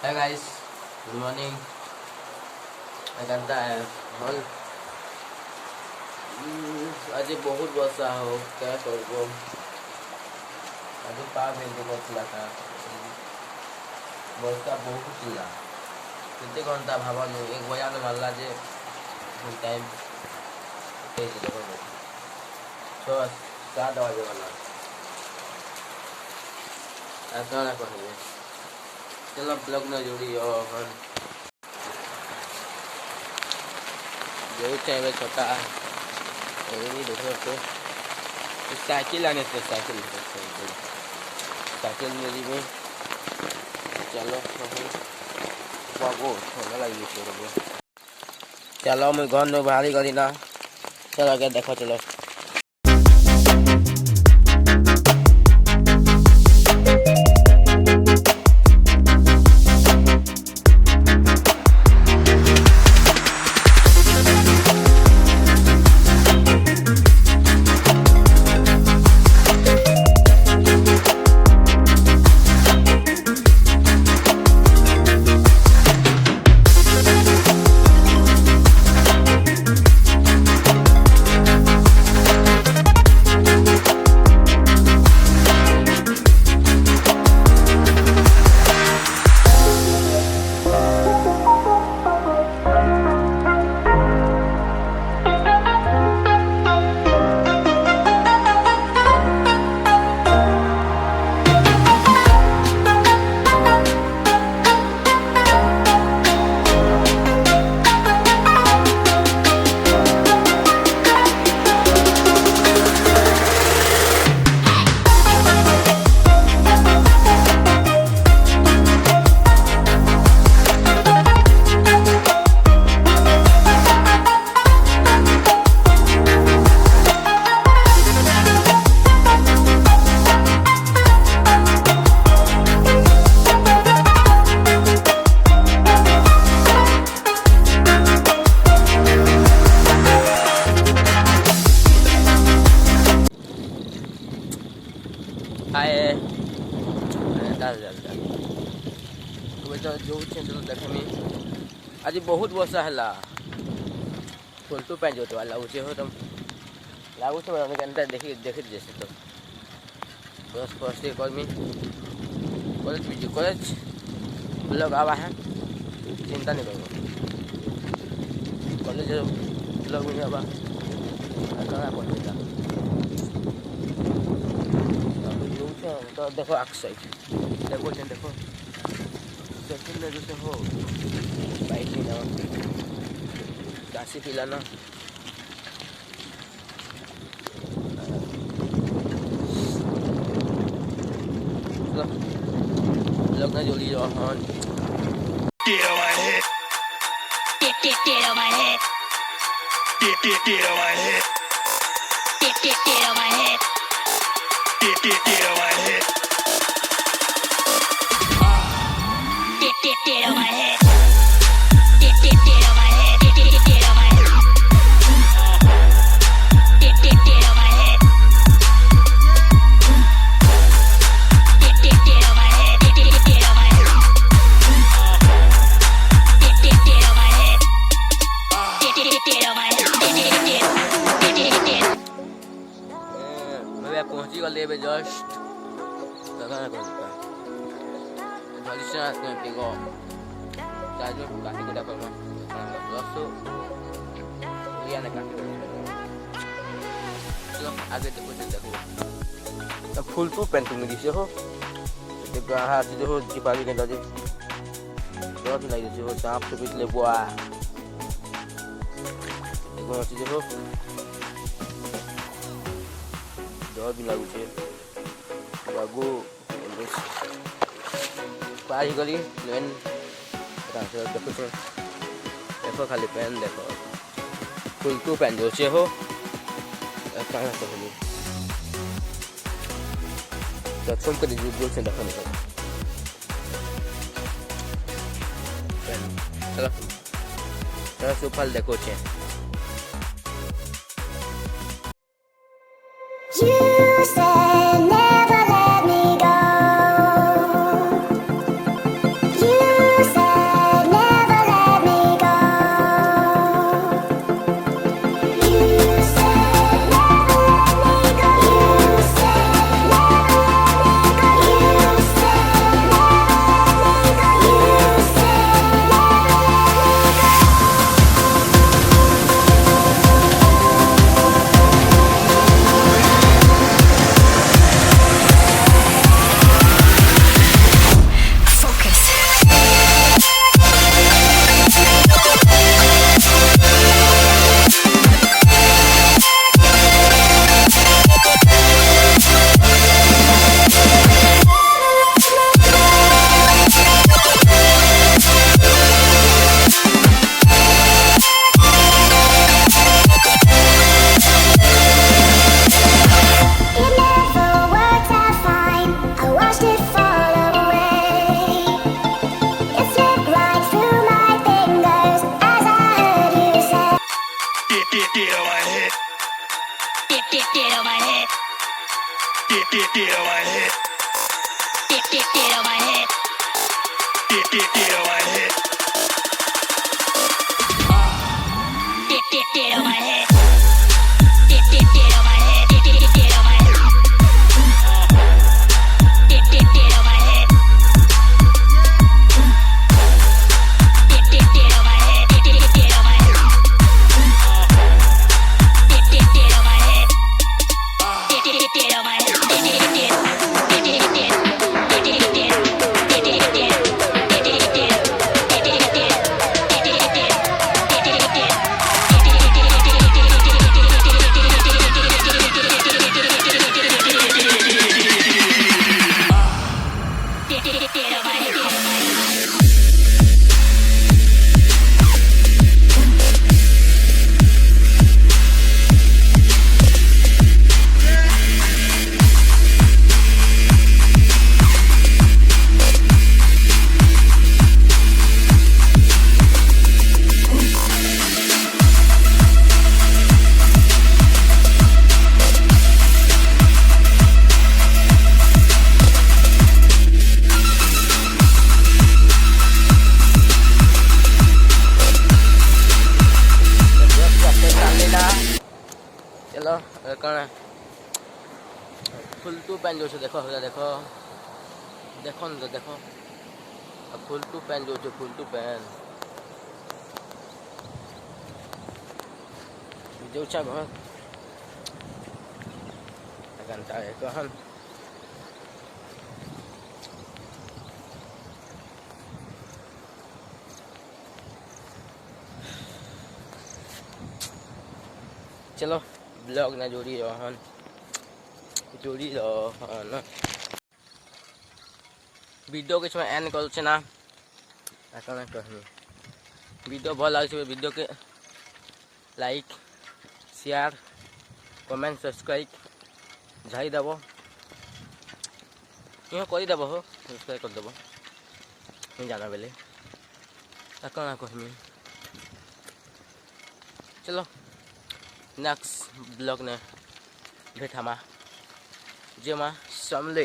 Hi guys, good morning. गंदा है और आज बहुत वर्षा हो क्या करबो आज पा भेज बसला था वर्षा बहुत थिला केते घंटा भाबनु एक बयान मारला जे टाइम कैसे देखो 6-7 बजे वाला ऐसा ना कहिए चलो ब्लॉग में जोड़ी और जो चाहे छोटा ये देखो तो साइकिल आने से साइकिल मेरी में चलो बाबू होने लगी चलो मैं घर में भारी करी ना चलो क्या देखो चलो जो देखमी आज बहुत वर्षा है फुलटू पैंट जो लगुचे हो तुम लगुचे देखी देखी जैसे तो बस फर्स्ट कर्मी कॉलेज बीजी कॉलेज ब्लॉग आवा है चिंता नहीं करो कॉलेज ब्लॉग में आवा करना पड़ेगा तो देखो आक्साइड देखो सेकंड में जैसे हो बाइक में ना काशी पिलाना लोग ना जोड़ी जो हन Get on my head. Get on my head. Get on my head. Get on my head. Get on my head. Get on my head. Get on my head. Get on my head. Get on my head. Get on my head. Get on my head. Get on my head. Get on my head. मैं पहुंची गले बे just लगा ना कोई traditional में Pigou charge में काफी गुड़ा करो दोस्तों ये ना काफी चलो आगे देखो तो फुल टू पेंटिंग में दिसे हो देखो हाथ जो हो दीपावली के अंदर तो भी नहीं दिसे हो सांप तो पिछले बुआ देखो चीज हो दो भी लागू छे लागू पारी गली पेन देखो खाली पेन देखो फुल टू पेन जो से हो कहाँ से होली तो तुम कर दीजिए से देखो नहीं पेन चलो सुफल देखो चे You said never let me go. You Get on my head. Get on my head. Get on my head. Get on my head. Get on my head. Get on my head. Get on my head. Get on my head. Get on my head. Get on my head. Get on my head. चलो कौन है फुलटू pan जो देखो देखो देखो न तो देखो फुलटू पैन जो फुलटू पैन जो घर घंटा है कहन चलो ब्लॉग ना जोड़ी रहन वीडियो के समय एंड कर ना कहनी वीडियो भल लगे वीडियो के लाइक शेयर कमेंट सब्सक्राइब झाई देव यह करदेव हो सब्सक्राइब करदेव नहीं जाना बेले कौन कहमी चलो नेक्स्ट ब्लॉग ने भेट हमा जे माँ समले।